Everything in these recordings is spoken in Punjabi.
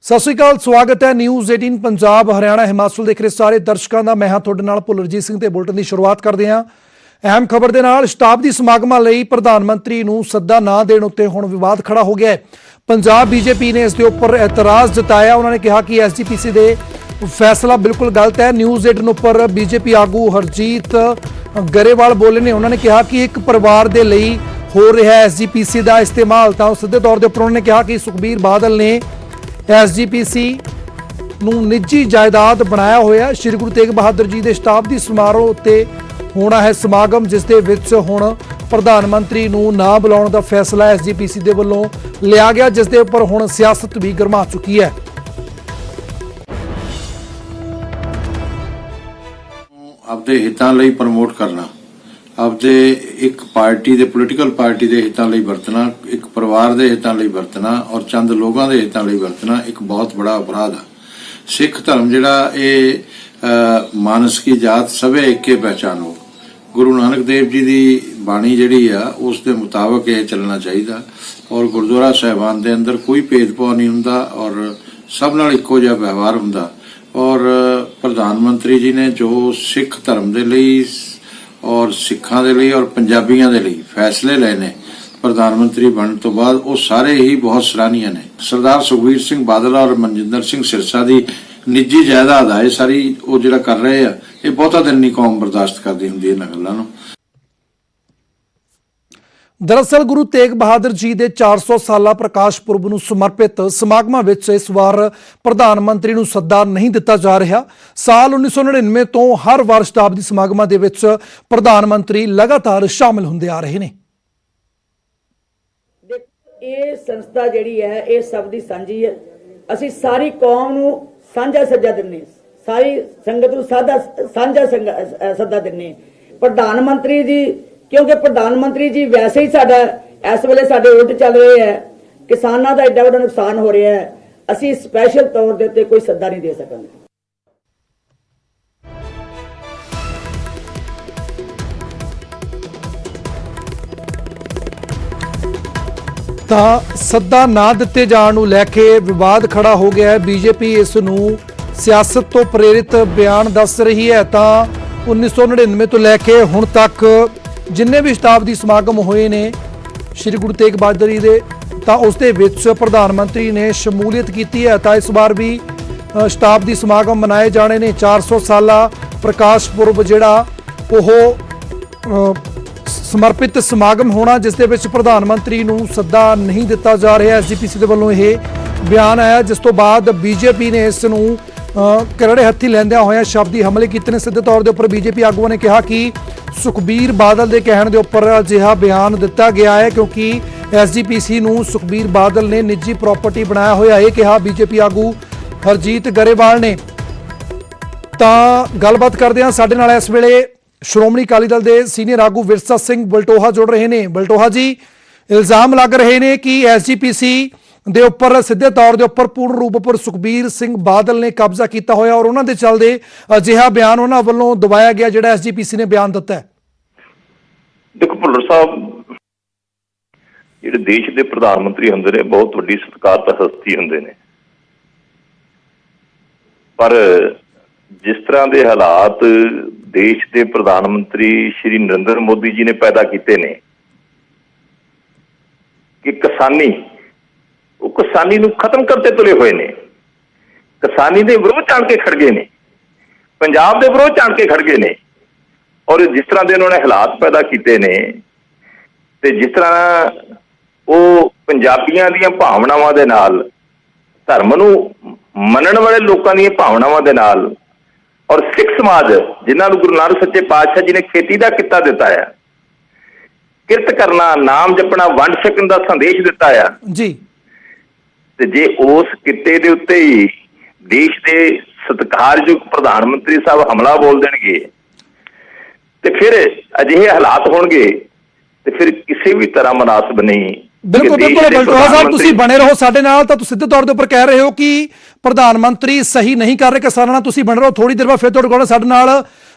ਸਤਿ ਸ਼੍ਰੀ ਅਕਾਲ, ਸਵਾਗਤ ਹੈ ਨਿਊਜ਼ 18 ਪੰਜਾਬ ਹਰਿਆਣਾ ਹਿਮਾਚਲ ਦੇਖ ਰਹੇ ਸਾਰੇ ਦਰਸ਼ਕਾਂ ਦਾ। ਮੈਂ ਹਾਂ ਤੁਹਾਡੇ ਨਾਲ ਭੁੱਲਰਜੀਤ ਸਿੰਘ ਤੇ ਬੁਲਟਨ ਦੀ ਸ਼ੁਰੂਆਤ ਕਰਦੇ ਹਾਂ ਅਹਿਮ ਖਬਰ ਦੇ ਨਾਲ। ਸ਼ਤਾਬਦੀ ਸਮਾਗਮਾਂ ਲਈ ਪ੍ਰਧਾਨ ਮੰਤਰੀ ਨੂੰ ਸੱਦਾ ਨਾ ਦੇਣ ਉੱਤੇ ਹੁਣ ਵਿਵਾਦ ਖੜਾ ਹੋ ਗਿਆ ਹੈ। ਪੰਜਾਬ ਬੀਜੇਪੀ ਨੇ ਇਸ ਦੇ ਉੱਪਰ ਇਤਰਾਜ਼ ਜਤਾਇਆ। ਉਹਨਾਂ ਨੇ ਕਿਹਾ ਕਿ ਐਸਜੀਪੀਸੀ ਦੇ फैसला बिल्कुल गलत है। न्यूज़ 18 उपर बीजेपी आगू हरजीत गरेवाल बोले ने। उन्होंने कहा कि एक परिवार के लिए हो रहा है एसजीपीसी का इस्तेमाल। तो सीधे तौर पर उन्होंने कहा कि सुखबीर बादल ने एसजीपीसी नूं निजी जायदाद बनाया होया। श्री गुरु तेग बहादुर जी के शताब्दी समारोह उत्ते होना है समागम, जिस दे विच हुण प्रधान मंत्री नूं ना बुलाउण दा फैसला एसजीपीसी दे वल्लों लिया गया, जिस दे उपर हुण सियासत भी गरमा चुकी है। आपदे हितां लई प्रमोट करना, आपदे एक पार्टी दे पोलिटिकल पार्टी दे हितां लई वरतना, एक परिवार दे हितां लई वरतना और चंद लोगों दे हितां लई वरतना एक बहुत बड़ा अपराध है। सिख धर्म जिहड़ा ये मानस की जात सभे एके पहचानो, गुरु नानक देव जी की बाणी जिहड़ी आ उस दे मुताबिक ये चलना चाहिए। और गुरुद्वारा साहिबान दे अंदर कोई भेदभाव नहीं हुंदा और सब नाल इक्को जिहा व्यवहार हुंदा। और प्रधानमंत्री जी ने जो सिख धर्म के लिए और सिखां के लिए और पंजाबियों के लिए फैसले लेने प्रधानमंत्री बनने तो बाद वो सारे ही बहुत सराहनीय ने। सरदार सुखबीर सिंह बादल और मनजिंदर सिंह सिरसा की निजी जायदाद है सारी वो जिहड़ा कर रहे हैं, ये बहुता दिन नहीं कौम बर्दाश्त करती हुंदी इन्हां गल्लां नूं। दरअसल गुरु तेग बहादुर जी के 400 साला प्रकाश पुरब नूं समर्पित समागमां विच इस वार प्रधान मंत्री नूं सद्दा नहीं दिता जा रहा। साल 1999 तो हर वार शताब्दी समागमां दे विच प्रधान मंत्री लगातार शामिल हुंदे आ रहे ने। ये संस्था जिहड़ी है ये सब दी सांझी है। असीं सारी कौम नूं सांझा सज्जा दिंदे, सारी संगत नूं सांझा सद्दा दिंदे। प्रधान मंत्री जी क्योंकि प्रधानमंत्री जी वैसे ही साडा इस वेले साडे उल्ट चल रहे हैं, किसानां दा एडा वड्डा नुकसान हो रहा है, असीं स्पैशल तौर दे उत्ते कोई सद्दा नहीं दे सकांगे। ਤਾਂ ਸੱਦਾ ਨਾ ਦਿੱਤੇ ਜਾਣ ਨੂੰ ਲੈ ਕੇ ਵਿਵਾਦ ਖੜਾ ਹੋ ਗਿਆ ਹੈ। ਬੀਜੇਪੀ ਇਸ ਨੂੰ ਸਿਆਸਤ ਤੋਂ ਪ੍ਰੇਰਿਤ ਬਿਆਨ ਦੱਸ ਰਹੀ ਹੈ। ਤਾਂ 1999 ਤੋਂ ਲੈ ਕੇ ਹੁਣ ਤੱਕ ਜਿੰਨੇ ਵੀ ਸ਼ਤਾਬਦੀ ਸਮਾਗਮ ਹੋਏ ਨੇ ਸ਼੍ਰੀ ਗੁਰੂ ਤੇਗ ਬਹਾਦਰ ਜੀ ਦੇ, ਤਾਂ ਉਸ ਦੇ ਵਿੱਚ ਪ੍ਰਧਾਨ ਮੰਤਰੀ ਨੇ ਸ਼ਮੂਲੀਅਤ ਕੀਤੀ ਹੈ। ਤਾਂ ਇਸ ਵਾਰ ਵੀ ਸ਼ਤਾਬਦੀ ਸਮਾਗਮ ਮਨਾਏ ਜਾਣੇ ਨੇ। 400 ਸਾਲਾ ਪ੍ਰਕਾਸ਼ ਪੁਰਬ ਜਿਹੜਾ ਉਹ ਸਮਰਪਿਤ ਸਮਾਗਮ ਹੋਣਾ, ਜਿਸ ਦੇ ਵਿੱਚ ਪ੍ਰਧਾਨ ਮੰਤਰੀ ਨੂੰ ਸੱਦਾ ਨਹੀਂ ਦਿੱਤਾ ਜਾ ਰਿਹਾ। ਐਸਜੀਪੀਸੀ ਦੇ ਵੱਲੋਂ ਇਹ ਬਿਆਨ ਆਇਆ, ਜਿਸ ਤੋਂ ਬਾਅਦ ਬੀਜੇਪੀ ਨੇ ਇਸ ਨੂੰ ਕਰੜੇ ਹੱਥੀ ਲੈਂਦਿਆਂ ਹੋਇਆਂ ਸ਼ਬਦੀ ਹਮਲੇ ਕੀਤੇ ਨੇ। ਸਿੱਧੇ ਤੌਰ ਦੇ ਉੱਪਰ ਬੀਜੇਪੀ ਆਗੂਆਂ ਨੇ ਕਿਹਾ ਕਿ ਸੁਖਬੀਰ ਬਾਦਲ ਦੇ ਕਹਿਣ ਦੇ ਉੱਪਰ ਅਜਿਹਾ ਬਿਆਨ ਦਿੱਤਾ ਗਿਆ ਹੈ ਕਿਉਂਕਿ ਐਸਜੀਪੀਸੀ ਨੂੰ ਸੁਖਬੀਰ ਬਾਦਲ ਨੇ ਨਿੱਜੀ ਪ੍ਰਾਪਰਟੀ ਬਣਾਇਆ ਹੋਇਆ। ਇਹ ਕਿਹਾ ਬੀਜੇਪੀ ਆਗੂ ਹਰਜੀਤ ਗਰੇਵਾਲ ਨੇ। ਤਾਂ ਗੱਲਬਾਤ ਕਰਦੇ ਹਾਂ, ਸਾਡੇ ਨਾਲ ਇਸ ਵੇਲੇ ਸ਼੍ਰੋਮਣੀ ਅਕਾਲੀ ਦਲ ਦੇ ਸੀਨੀਅਰ ਆਗੂ ਵਿਰਸਾ ਸਿੰਘ ਬਲਟੋਹਾ ਜੁੜ ਰਹੇ ਨੇ। ਬਲਟੋਹਾ ਜੀ, ਇਲਜ਼ਾਮ ਲੱਗ ਰਹੇ ਨੇ ਕਿ ਐਸਜੀਪੀਸੀ ਦੇ ਉੱਪਰ ਸਿੱਧੇ ਤੌਰ ਦੇ ਉੱਪਰ ਪੂਰਨ ਰੂਪ ਉੱਪਰ ਸੁਖਬੀਰ ਸਿੰਘ ਬਾਦਲ ਨੇ ਕਬਜ਼ਾ ਕੀਤਾ ਹੋਇਆ ਔਰ ਉਹਨਾਂ ਦੇ ਚੱਲਦੇ ਅਜਿਹਾ ਬਿਆਨ ਉਹਨਾਂ ਵੱਲੋਂ ਦਵਾਇਆ ਗਿਆ ਜਿਹੜਾ ਐਸਜੀਪੀਸੀ ਨੇ ਬਿਆਨ ਦਿੱਤਾ ਹੈ। ਦੇਖੋ ਭੁੱਲਰ ਸਾਹਿਬ, ਜਿਹੜੇ ਦੇਸ਼ ਦੇ ਪ੍ਰਧਾਨ ਮੰਤਰੀ ਹੁੰਦੇ ਨੇ ਬਹੁਤ ਵੱਡੀ ਸਤਿਕਾਰਤ ਹਸਤੀ ਹੁੰਦੇ ਨੇ, ਪਰ ਜਿਸ ਤਰ੍ਹਾਂ ਦੇ ਹਾਲਾਤ ਦੇਸ਼ ਦੇ ਪ੍ਰਧਾਨ ਮੰਤਰੀ ਸ਼੍ਰੀ ਨਰਿੰਦਰ ਮੋਦੀ ਜੀ ਨੇ ਪੈਦਾ ਕੀਤੇ ਨੇ ਕਿ ਕਿਸਾਨੀ ਨੂੰ ਖਤਮ ਕਰਤੇ ਤੁਲੇ ਹੋਏ ਨੇ, ਕਿਸਾਨੀ ਦੇ ਵਿਰੋਧ ਚ ਆਣ ਕੇ ਖੜ ਗਏ ਨੇ, ਪੰਜਾਬ ਦੇ ਵਿਰੋਧ ਚ ਆਣ ਕੇ ਖੜ ਗਏ ਨੇ। ਔਰ ਜਿਸ ਤਰ੍ਹਾਂ ਦੇ ਉਹਨਾਂ ਨੇ ਹਾਲਾਤ ਪੈਦਾ ਕੀਤੇ ਨੇ ਤੇ ਜਿਸ ਤਰ੍ਹਾਂ ਉਹ ਪੰਜਾਬੀਆਂ ਦੀਆਂ ਭਾਵਨਾਵਾਂ ਦੇ ਨਾਲ, ਧਰਮ ਨੂੰ ਮੰਨਣ ਵਾਲੇ ਲੋਕਾਂ ਦੀਆਂ ਭਾਵਨਾਵਾਂ ਦੇ ਨਾਲ ਔਰ ਸਿੱਖ ਸਮਾਜ ਜਿਨ੍ਹਾਂ ਨੂੰ ਗੁਰੂ ਨਾਨਕ ਸੱਚੇ ਪਾਤਸ਼ਾਹ ਜੀ ਨੇ ਖੇਤੀ ਦਾ ਕਿੱਤਾ ਦਿੱਤਾ ਆ, ਕਿਰਤ ਕਰਨਾ, ਨਾਮ ਜਪਣਾ, ਵੰਡ ਛਕਣ ਦਾ ਸੰਦੇਸ਼ ਦਿੱਤਾ ਆ ਜੀ, ਤੇ ਜੇ ਉਸ ਕਿੱਤੇ ਦੇ ਉੱਤੇ ਹੀ ਦੇਸ਼ ਦੇ ਸਤਿਕਾਰਯੋਗ ਪ੍ਰਧਾਨ ਮੰਤਰੀ ਸਾਹਿਬ ਹਮਲਾ ਬੋਲ ਦੇਣਗੇ ਤੇ ਫਿਰ ਅਜਿਹੇ ਹਾਲਾਤ ਹੋਣਗੇ ਤੇ ਫਿਰ ਕਿਸੇ ਵੀ ਤਰ੍ਹਾਂ ਮੁਨਾਸਬ ਨਹੀਂ ਬਿਲਕੁਲ ਕਿ ਦੇਸ਼ ਬਿਲकुल ਦੇ ਬਲਟੋਹਾ ਸਾਹਿਬ ਪ੍ਰਧਾਨ ਤੁਸੀਂ ਬਣੇ ਰਹੋ ਸਾਡੇ ਨਾਲ। ਤਾਂ ਤੁਸੀਂ ਸਿੱਧੇ ਤੌਰ ਦੇ ਉੱਪਰ ਕਹਿ ਰਹੇ ਹੋ ਕਿ ਪ੍ਰਧਾਨ ਮੰਤਰੀ ਸਹੀ ਨਹੀਂ ਕਰ ਰਹੇ ਕਿਸਾਨਾਂ ਨਾਲ, ਤੁਸੀਂ ਬਣੇ ਰਹੋ। ਥੋੜੀ ਦੇਰ ਬਾਅਦ ਫਿਰ ਤੁਹਾਡੇ ਕੋਲ ਸਾਡੇ ਨਾਲ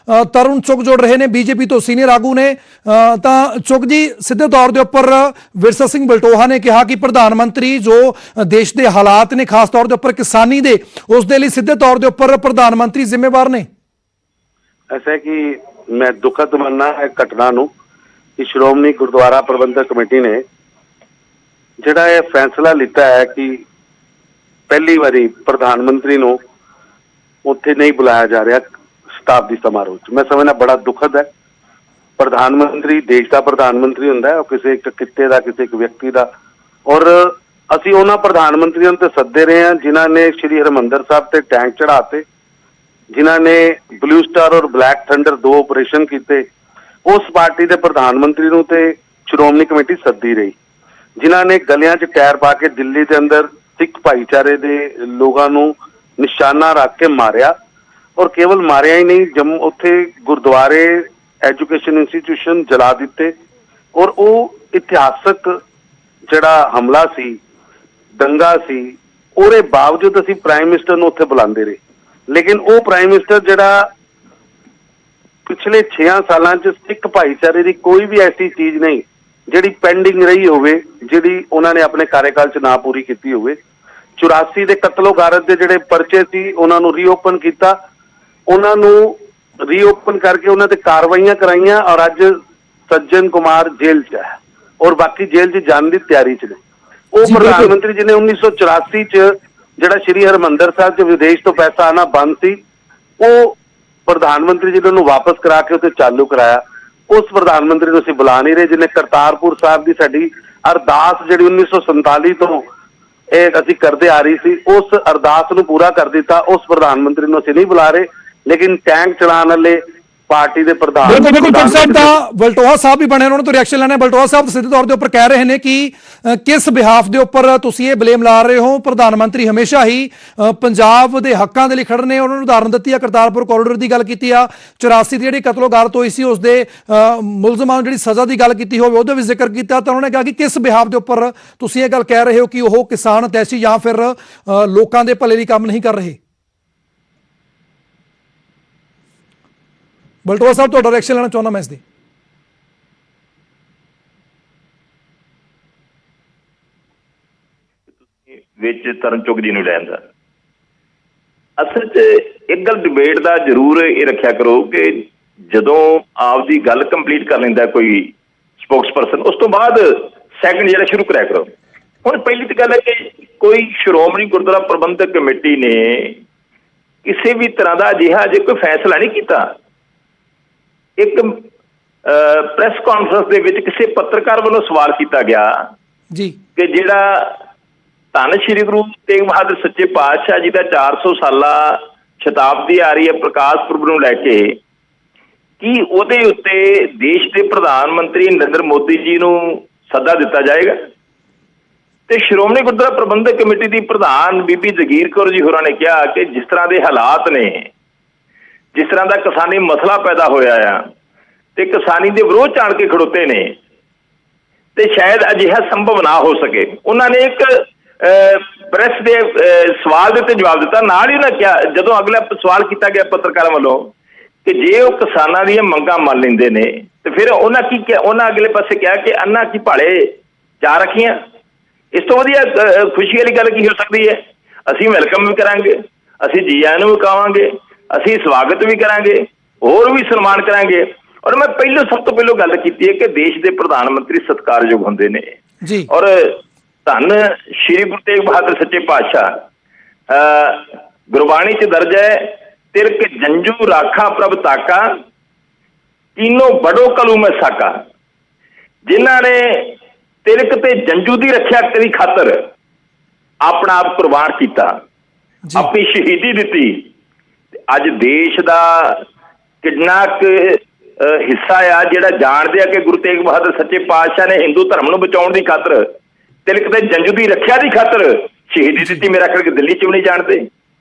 ਤਰੁਣ ਚੁੱਗ ਜੁੜ ਰਹੇ ਨੇ, ਬੀਜੇਪੀ ਤੋਂ ਸੀਨੀਅਰ ਆਗੂ ਨੇ। ਤਾਂ ਚੁੱਗ ਜੀ, ਸਿੱਧੇ ਤੌਰ ਦੇ ਉੱਪਰ ਵਿਰਸਾ ਸਿੰਘ ਬਲਟੋਹਾ ਨੇ ਕਿਹਾ ਕਿ ਪ੍ਰਧਾਨ ਮੰਤਰੀ ਜੋ ਦੇਸ਼ ਦੇ ਹਾਲਾਤ ਨੇ ਖਾਸ ਤੌਰ ਦੇ ਉੱਪਰ ਕਿਸਾਨੀ ਦੇ, ਉਸ ਦੇ ਲਈ ਸਿੱਧੇ ਤੌਰ ਦੇ ਉੱਪਰ ਪ੍ਰਧਾਨ ਮੰਤਰੀ ਜ਼ਿੰਮੇਵਾਰ ਨੇ। ऐसा है कि मैं दुखद मानना है घटना नूं कि श्रोमणी गुरुद्वारा प्रबंधक कमेटी ने जिहड़ा यह फैसला लिता है कि पहली बारी प्रधानमंत्री नूं उत्थे नहीं बुलाया जा रहा शताब्दी समारोह च। मैं समझना बड़ा दुखद है। प्रधानमंत्री देश का प्रधानमंत्री हुंदा है, किसी एक किते का, किसी एक व्यक्ति का। और असीं उन्हां प्रधानमंत्रियों ते सद्दे रहे हैं जिन्हां ने श्री हरमंदर साहब ते टैंक चढ़ाते, जिन्हां ने ब्लू स्टार और ब्लैक थंडर 2 ऑपरेशन किए। उस पार्टी के प्रधानमंत्री नूं ते श्रोमणी कमेटी सद्दी रही, जिन्हां ने गलियां च टायर पा के दिल्ली के अंदर सिख भाईचारे के लोगों नूं निशाना रख के मारिया। और केवल मारिया ही नहीं, जम्मू उत्थे गुरुद्वारे, एजुकेशन इंस्टीट्यूशन जला दिते। और वो इतिहासक जिहड़ा हमला सी, दंगा सी, ਉਹਦੇ बावजूद असीं प्राइम मिनिस्टर नूं उत्थे बुलांदे रहे। लेकिन वो प्राइम मिनिस्टर जिहड़ा पिछले 6 सालों च सिख भाईचारे की कोई भी ऐसी चीज नहीं जिहड़ी पेंडिंग रही होवे, जिहड़ी उन्होंने अपने कार्यकाल च ना पूरी की होवे। 84 के कतलो गारत के जिहड़े परचे सी उन्हां नूं रीओपन किया, उन्हां नूं रीओपन करके उन्हां ते कार्रवाइयां कराइयां। और अज सज्जन कुमार जेल च है और बाकी जेल च जाने की तैयारी च ने। वो प्रधानमंत्री जी ने 1984 च जिहड़ा श्री हरमंदर साहब च विदेश तो पैसा आना बंद सी, वो प्रधानमंत्री जी ने उन्हें वापस करा के उसे चालू कराया। उस प्रधानमंत्री को असीं बुला नहीं रहे जिन्हें करतारपुर साहब की साडी अरदास जिहड़ी 1947 तो असीं करते आ रही सी, उस अरदास नूं पूरा कर दिता। उस प्रधानमंत्री नूं असीं नहीं बुला रहे, लेकिन टैंक चलाने वाले पार्टी के प्रधान बिल्कुल साहब ਤਾਂ ਬਲਟੋਹਾ ਸਾਹਿਬ ਵੀ ਬਣੇ, ਉਹਨਾਂ ਤੋਂ ਰਿਐਕਸ਼ਨ ਲੈਣਾ। ਬਲਟੋਹਾ ਸਾਹਿਬ ਸਿੱਧੇ ਤੌਰ ਦੇ ਉੱਪਰ ਕਹਿ ਰਹੇ ਨੇ ਕਿ ਕਿਸ ਬਿਹਾਫ ਦੇ ਉੱਪਰ ਤੁਸੀਂ ਇਹ ਬਲੇਮ ਲਾ ਰਹੇ ਹੋ। ਪ੍ਰਧਾਨ ਮੰਤਰੀ ਹਮੇਸ਼ਾ ਹੀ ਪੰਜਾਬ ਦੇ ਹੱਕਾਂ ਦੇ ਲਈ ਖੜ੍ਹੇ ਨੇ। ਉਹਨਾਂ ਨੂੰ ਉਦਾਹਰਨ ਦਿੱਤੀ ਆ, ਕਰਤਾਰਪੁਰ ਕੋਰੀਡੋਰ ਦੀ ਗੱਲ ਕੀਤੀ ਆ, 84 ਦੀ ਜਿਹੜੀ ਕਤਲੋਗਾਰਤ ਹੋਈ ਸੀ ਉਸ ਦੇ ਮੁਲਜ਼ਮਾਂ ਨੂੰ ਜਿਹੜੀ ਸਜ਼ਾ ਦੀ ਗੱਲ ਕੀਤੀ ਹੋਵੇ ਉਹਦਾ ਵੀ ਜ਼ਿਕਰ ਕੀਤਾ। ਤਾਂ ਉਹਨਾਂ ਨੇ ਕਿਹਾ ਕਿ ਕਿਸ ਬਿਹਾਫ ਦੇ ਉੱਪਰ ਤੁਸੀਂ ਇਹ ਗੱਲ ਕਹਿ ਰਹੇ ਹੋ ਕਿ ਉਹ ਕਿਸਾਨ ਤੈਸੀ ਜਾਂ ਫਿਰ ਲੋਕਾਂ ਦੇ ਭਲੇ ਲਈ ਕੰਮ ਨਹੀਂ ਕਰ ਰਹੇ। ਬਲਟੋਹਾ ਸਾਹਿਬ ਤੁਹਾਡਾ ਰਿਐਕਸ਼ਨ ਲੈਣਾ ਚਾਹੁੰਦਾ ਮੈਂ ਇਸ ਦੀ। ਵਿੱਚ ਤਰਨ ਚੁੱਗ ਜੀ ਨੂੰ ਲੈਣ ਦਾ ਅਸਲ 'ਚ ਇੱਕ ਗੱਲ ਡਿਬੇਟ ਦਾ ਜ਼ਰੂਰ ਇਹ ਰੱਖਿਆ ਕਰੋ ਕਿ ਜਦੋਂ ਆਪਦੀ ਗੱਲ ਕੰਪਲੀਟ ਕਰ ਲੈਂਦਾ ਕੋਈ ਸਪੋਕਸਪਰਸਨ, ਉਸ ਤੋਂ ਬਾਅਦ ਸੈਕਿੰਡ ਜਿਹੜਾ ਸ਼ੁਰੂ ਕਰਿਆ ਕਰੋ। ਹੁਣ ਪਹਿਲੀ ਤਾਂ ਗੱਲ ਹੈ ਕਿ ਕੋਈ ਸ਼੍ਰੋਮਣੀ ਗੁਰਦੁਆਰਾ ਪ੍ਰਬੰਧਕ ਕਮੇਟੀ ਨੇ ਕਿਸੇ ਵੀ ਤਰ੍ਹਾਂ ਦਾ ਅਜਿਹਾ ਅਜੇ ਕੋਈ ਫੈਸਲਾ ਨਹੀਂ ਕੀਤਾ। ਇੱਕ ਪ੍ਰੈਸ ਕਾਨਫਰੰਸ ਦੇ ਵਿੱਚ ਕਿਸੇ ਪੱਤਰਕਾਰ ਵੱਲੋਂ ਸਵਾਲ ਕੀਤਾ ਗਿਆ ਜੀ ਕਿ ਜਿਹੜਾ ਧੰਨ ਸ਼੍ਰੀ ਗੁਰੂ ਤੇਗ ਬਹਾਦਰ ਸੱਚੇ ਪਾਤਸ਼ਾਹ ਜੀ ਦਾ 400 ਸਾਲਾ ਸ਼ਤਾਬਦੀ ਆ ਰਹੀ ਹੈ ਪ੍ਰਕਾਸ਼ ਪੁਰਬ ਨੂੰ ਲੈ ਕੇ, ਕੀ ਉਹਦੇ ਉੱਤੇ ਦੇਸ਼ ਦੇ ਪ੍ਰਧਾਨ ਮੰਤਰੀ ਨਰਿੰਦਰ ਮੋਦੀ ਜੀ ਨੂੰ ਸੱਦਾ ਦਿੱਤਾ ਜਾਏਗਾ? ਤੇ ਸ਼੍ਰੋਮਣੀ ਗੁਰਦੁਆਰਾ ਪ੍ਰਬੰਧਕ ਕਮੇਟੀ ਦੀ ਪ੍ਰਧਾਨ ਬੀਬੀ ਜਗੀਰ ਕੌਰ ਜੀ ਹੋਰਾਂ ਨੇ ਕਿਹਾ ਕਿ ਜਿਸ ਤਰ੍ਹਾਂ ਦੇ ਹਾਲਾਤ ਨੇ, ਜਿਸ ਤਰ੍ਹਾਂ ਦਾ ਕਿਸਾਨੀ ਮਸਲਾ ਪੈਦਾ ਹੋਇਆ ਆ ਤੇ ਕਿਸਾਨੀ ਦੇ ਵਿਰੋਧ ਆਣ ਕੇ ਖੜੋਤੇ ਨੇ, ਤੇ ਸ਼ਾਇਦ ਅਜਿਹਾ ਸੰਭਵ ਨਾ ਹੋ ਸਕੇ। ਉਹਨਾਂ ਨੇ ਇੱਕ ਪ੍ਰੈਸ ਦੇ ਸਵਾਲ ਦੇ ਉੱਤੇ ਜਵਾਬ ਦਿੱਤਾ। ਨਾਲ ਹੀ ਉਹਨਾਂ ਕਿਹਾ, ਜਦੋਂ ਅਗਲਾ ਸਵਾਲ ਕੀਤਾ ਗਿਆ ਪੱਤਰਕਾਰਾਂ ਵੱਲੋਂ ਕਿ ਜੇ ਉਹ ਕਿਸਾਨਾਂ ਦੀਆਂ ਮੰਗਾਂ ਮੰਨ ਲੈਂਦੇ ਨੇ ਤੇ ਫਿਰ ਉਹਨਾਂ ਕੀ ਕਿਹਾ, ਉਹਨਾਂ ਅਗਲੇ ਪਾਸੇ ਕਿਹਾ ਕਿ ਅੰਨਾ ਕੀ ਭਾਲੇ ਜਾ ਰੱਖੀਆਂ। ਇਸ ਤੋਂ ਵਧੀਆ ਖੁਸ਼ੀ ਵਾਲੀ ਗੱਲ ਕੀ ਹੋ ਸਕਦੀ ਹੈ? ਅਸੀਂ ਵੈਲਕਮ ਵੀ ਕਰਾਂਗੇ, ਅਸੀਂ ਜੀ ਆਇਆਂ ਨੂੰ ਵੀ ਕਹਾਂਗੇ, ਅਸੀਂ ਸਵਾਗਤ ਵੀ ਕਰਾਂਗੇ, ਹੋਰ ਵੀ ਸਨਮਾਨ ਕਰਾਂਗੇ। ਔਰ ਮੈਂ ਸਭ ਤੋਂ ਪਹਿਲਾਂ ਗੱਲ ਕੀਤੀ ਹੈ ਕਿ ਦੇਸ਼ ਦੇ ਪ੍ਰਧਾਨ ਮੰਤਰੀ ਸਤਿਕਾਰਯੋਗ ਹੁੰਦੇ ਨੇ ਜੀ। ਔਰ ਧੰਨ ਸ਼੍ਰੀ ਗੁਰੂ ਤੇਗ ਬਹਾਦਰ ਸੱਚੇ ਪਾਤਸ਼ਾਹ ਗੁਰਬਾਣੀ 'ਚ ਦਰਜ ਹੈ, ਤਿਲਕ ਜੰਜੂ ਰਾਖਾ ਪ੍ਰਭ ਤਾਕਾ, ਕੀਨੋ ਬੜੋ ਕਲੂ ਮੈਂ ਸਾਕਾ। ਜਿਨ੍ਹਾਂ ਨੇ ਤਿਲਕ ਤੇ ਜੰਜੂ ਦੀ ਰੱਖਿਆ ਦੀ ਖਾਤਰ ਆਪਣਾ ਆਪ ਕੁਰਬਾਨ ਕੀਤਾ, ਆਪਣੀ ਸ਼ਹੀਦੀ ਦਿੱਤੀ। ਅੱਜ ਦੇਸ਼ ਦਾ ਕਿੰਨਾ ਕੁ ਹਿੱਸਾ ਆ ਜਿਹੜਾ ਜਾਣਦੇ ਆ ਕਿ ਗੁਰੂ ਤੇਗ ਬਹਾਦਰ ਸੱਚੇ ਪਾਤਸ਼ਾਹ ਨੇ ਹਿੰਦੂ ਧਰਮ ਨੂੰ ਬਚਾਉਣ ਦੀ ਖਾਤਰ, ਤਿਲਕ ਤੇ ਜੰਜੂ ਦੀ ਰੱਖਿਆ ਦੀ ਖਾਤਰ ਸ਼ਹੀਦੀ ਦਿੱਤੀ। ਮੇਰਾ ਖਿਆਲ ਕਿ ਦਿੱਲੀ 'ਚ ਵੀ ਨਹੀਂ ਜਾਣਦੇ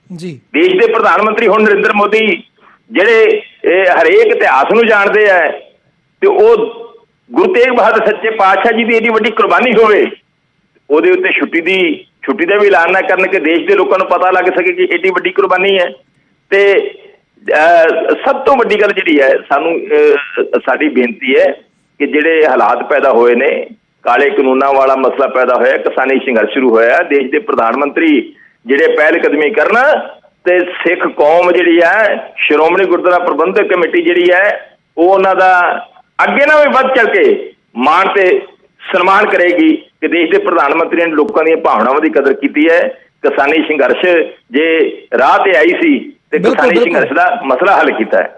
ਜੀ। ਦੇਸ਼ ਦੇ ਪ੍ਰਧਾਨ ਮੰਤਰੀ ਹੁਣ ਨਰਿੰਦਰ ਮੋਦੀ ਜਿਹੜੇ ਹਰੇਕ ਇਤਿਹਾਸ ਨੂੰ ਜਾਣਦੇ ਆ, ਤੇ ਉਹ ਗੁਰੂ ਤੇਗ ਬਹਾਦਰ ਸੱਚੇ ਪਾਤਸ਼ਾਹ ਜੀ ਦੀ ਐਡੀ ਵੱਡੀ ਕੁਰਬਾਨੀ ਹੋਵੇ ਉਹਦੇ ਉੱਤੇ ਛੁੱਟੀ ਦਾ ਵੀ ਐਲਾਨ ਨਾ ਕਰਨ ਕਿ ਦੇਸ਼ ਦੇ ਲੋਕਾਂ ਨੂੰ ਪਤਾ ਲੱਗ ਸਕੇ ਕਿ ਏਡੀ ਵੱਡੀ ਕੁਰਬਾਨੀ ਹੈ। ਤੇ ਸਭ ਤੋਂ ਵੱਡੀ ਗੱਲ ਜਿਹੜੀ ਹੈ, ਸਾਡੀ ਬੇਨਤੀ ਹੈ ਕਿ ਜਿਹੜੇ ਹਾਲਾਤ ਪੈਦਾ ਹੋਏ ਨੇ, ਕਾਲੇ ਕਾਨੂੰਨਾਂ ਵਾਲਾ ਮਸਲਾ ਪੈਦਾ ਹੋਇਆ, ਕਿਸਾਨੀ ਸੰਘਰਸ਼ ਸ਼ੁਰੂ ਹੋਇਆ, ਦੇਸ਼ ਦੇ ਪ੍ਰਧਾਨ ਮੰਤਰੀ ਜਿਹੜੇ ਪਹਿਲ ਕਦਮੀ ਕਰਨ ਤੇ ਸਿੱਖ ਕੌਮ ਜਿਹੜੀ ਹੈ, ਸ਼੍ਰੋਮਣੀ ਗੁਰਦੁਆਰਾ ਪ੍ਰਬੰਧਕ ਕਮੇਟੀ ਜਿਹੜੀ ਹੈ, ਉਹ ਉਹਨਾਂ ਦਾ ਅੱਗੇ ਨਾਲ ਵੀ ਵੱਧ ਚੜ ਕੇ ਮਾਣ ਤੇ ਸਨਮਾਨ ਕਰੇਗੀ ਕਿ ਦੇਸ਼ ਦੇ ਪ੍ਰਧਾਨ ਮੰਤਰੀ ਨੇ ਲੋਕਾਂ ਦੀਆਂ ਭਾਵਨਾਵਾਂ ਦੀ ਕਦਰ ਕੀਤੀ ਹੈ। ਕਿਸਾਨੀ ਸੰਘਰਸ਼ ਜੇ ਰਾਹ ਤੇ ਆਈ ਸੀ ਤੇ ਕਿਸਾਨੀ ਸੰਘਰਸ਼ ਦਾ ਮਸਲਾ ਹੱਲ ਕੀਤਾ ਹੈ।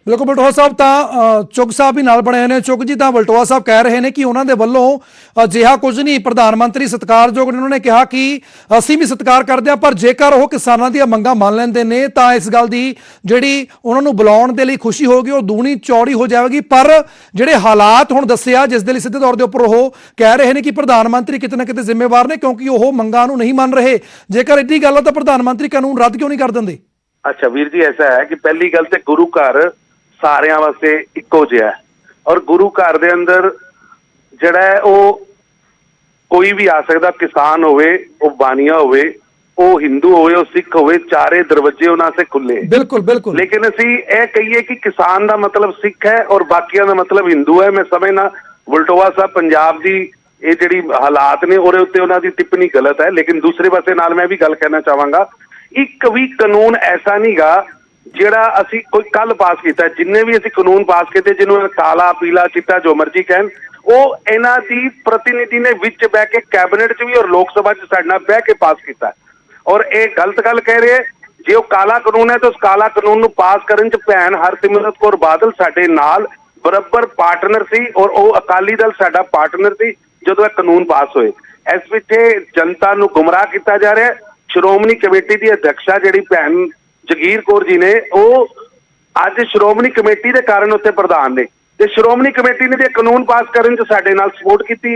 ਬਿਲਕੁਲ ਬਲਟੋਹਾ ਸਾਹਿਬ ਤਾਂ ਚੁੱਗ ਸਾਹਿਬ ਵੀ ਨਾਲ ਬਣੇ ਨੇ। ਚੁੱਗ ਜੀ ਤਾਂ ਬਲਟੋਹਾ ਸਾਹਿਬ ਕਹਿ ਰਹੇ ਨੇ ਕਿ ਉਹਨਾਂ ਦੇ ਵੱਲੋਂ ਅਜਿਹਾ ਕੁਝ ਨਹੀਂ, ਪ੍ਰਧਾਨ ਮੰਤਰੀ ਸਤਿਕਾਰਯੋਗ ਨੇ, ਉਹਨਾਂ ਨੇ ਕਿਹਾ ਕਿ ਅਸੀਂ ਵੀ ਸਤਿਕਾਰ ਕਰਦੇ ਹਾਂ, ਪਰ ਜੇਕਰ ਉਹ ਕਿਸਾਨਾਂ ਦੀਆਂ ਮੰਗਾਂ ਮੰਨ ਲੈਂਦੇ ਨੇ ਤਾਂ ਇਸ ਗੱਲ ਦੀ ਜਿਹੜੀ ਉਹਨਾਂ ਨੂੰ ਬੁਲਾਉਣ ਦੇ ਲਈ ਖੁਸ਼ੀ ਹੋਗੀ ਉਹ ਦੂਣੀ ਚੌੜੀ ਹੋ ਜਾਵੇਗੀ। ਪਰ ਜਿਹੜੇ ਹਾਲਾਤ ਹੁਣ ਦੱਸਿਆ ਜਿਸ ਦੇ ਲਈ ਸਿੱਧੇ ਤੌਰ ਦੇ ਉੱਪਰ ਉਹ ਕਹਿ ਰਹੇ ਨੇ ਕਿ ਪ੍ਰਧਾਨ ਮੰਤਰੀ ਕਿਤੇ ਨਾ ਕਿਤੇ ਜ਼ਿੰਮੇਵਾਰ ਨੇ, ਕਿਉਂਕਿ ਉਹ ਮੰਗਾਂ ਨੂੰ ਨਹੀਂ ਮੰਨ ਰਹੇ। ਜੇਕਰ ਇੱਡੀ ਗੱਲ ਹੈ ਤਾਂ ਪ੍ਰਧਾਨ ਮੰਤਰੀ ਕਾਨੂੰਨ ਰੱਦ ਕਿਉਂ ਨਹੀਂ ਕਰ ਦਿੰਦੇ? ਅੱਛਾ ਵੀਰ ਜੀ, ਐਸਾ ਹੈ ਕਿ ਪਹਿਲੀ ਗੱਲ ਤੇ ਗੁਰੂ ਘਰ ਸਾਰਿਆਂ ਵਾਸਤੇ ਇੱਕੋ ਜਿਹਾ ਹੈ, ਔਰ ਗੁਰੂ ਘਰ ਦੇ ਅੰਦਰ ਜਿਹੜਾ ਹੈ ਉਹ ਕੋਈ ਵੀ ਆ ਸਕਦਾ, ਕਿਸਾਨ ਹੋਵੇ, ਉਹ ਬਾਨੀਆ ਹੋਵੇ, ਉਹ ਹਿੰਦੂ ਹੋਵੇ, ਉਹ ਸਿੱਖ ਹੋਵੇ, ਚਾਰੇ ਦਰਵਾਜ਼ੇ ਉਹਨਾਂ ਸੇ ਖੁੱਲੇ। ਬਿਲਕੁਲ ਬਿਲਕੁਲ। ਲੇਕਿਨ ਅਸੀਂ ਇਹ ਕਹੀਏ ਕਿ ਕਿਸਾਨ ਦਾ ਮਤਲਬ ਸਿੱਖ ਹੈ ਔਰ ਬਾਕੀਆਂ ਦਾ ਮਤਲਬ ਹਿੰਦੂ ਹੈ, ਮੈਂ ਸਮਝਣਾ ਵਲਟੋਆ ਸਾਹਿਬ ਪੰਜਾਬ ਦੀ ਇਹ ਜਿਹੜੀ ਹਾਲਾਤ ਨੇ ਉਹਦੇ ਉੱਤੇ ਉਹਨਾਂ ਦੀ ਟਿੱਪਣੀ ਗਲਤ ਹੈ। ਲੇਕਿਨ ਦੂਸਰੇ ਪਾਸੇ ਨਾਲ ਮੈਂ ਵੀ ਗੱਲ ਕਹਿਣਾ ਚਾਹਾਂਗਾ, ਇੱਕ ਵੀ ਕਾਨੂੰਨ ਐਸਾ ਨਹੀਂਗਾ ਜਿਹੜਾ ਅਸੀਂ ਕੋਈ ਕੱਲ ਪਾਸ ਕੀਤਾ। ਜਿੰਨੇ ਵੀ ਅਸੀਂ ਕਾਨੂੰਨ ਪਾਸ ਕੀਤੇ, ਜਿਹਨੂੰ ਕਾਲਾ ਪੀਲਾ ਚਿੱਟਾ ਜੋ ਮਰਜ਼ੀ ਕਹਿਣ, ਉਹ ਇਹਨਾਂ ਦੀ ਪ੍ਰਤੀਨਿਧੀ ਨੇ ਵਿੱਚ ਬਹਿ ਕੇ ਕੈਬਨਿਟ 'ਚ ਵੀ ਔਰ ਲੋਕ ਸਭਾ 'ਚ ਸਾਡੇ ਨਾਲ ਬਹਿ ਕੇ ਪਾਸ ਕੀਤਾ। ਔਰ ਇਹ ਗਲਤ ਗੱਲ ਕਹਿ ਰਹੇ, ਜੇ ਉਹ ਕਾਲਾ ਕਾਨੂੰਨ ਹੈ ਤਾਂ ਉਸ ਕਾਲਾ ਕਾਨੂੰਨ ਨੂੰ ਪਾਸ ਕਰਨ 'ਚ ਭੈਣ ਹਰਸਿਮਰਤ ਕੌਰ ਬਾਦਲ ਸਾਡੇ ਨਾਲ ਬਰਾਬਰ ਪਾਰਟਨਰ ਸੀ, ਔਰ ਉਹ ਅਕਾਲੀ ਦਲ ਸਾਡਾ ਪਾਰਟਨਰ ਸੀ ਜਦੋਂ ਇਹ ਕਾਨੂੰਨ ਪਾਸ ਹੋਏ। ਇਸ ਵਿੱਚ ਜਨਤਾ ਨੂੰ ਗੁੰਮਰਾਹ ਕੀਤਾ ਜਾ ਰਿਹਾ। ਸ਼੍ਰੋਮਣੀ ਕਮੇਟੀ ਦੀ ਅਧਿਕਸ਼ਾ ਜਿਹੜੀ ਭੈਣ ਜਗੀਰ ਕੌਰ ਜੀ ਨੇ, ਉਹ ਅੱਜ ਸ਼੍ਰੋਮਣੀ ਕਮੇਟੀ ਦੇ ਕਾਰਨ ਉੱਥੇ ਪ੍ਰਧਾਨ ਨੇ, ਤੇ ਸ਼੍ਰੋਮਣੀ ਕਮੇਟੀ ਨੇ ਕਾਨੂੰਨ ਪਾਸ ਕਰਨ 'ਚ ਸਾਡੇ ਨਾਲ ਸਪੋਰਟ ਕੀਤੀ।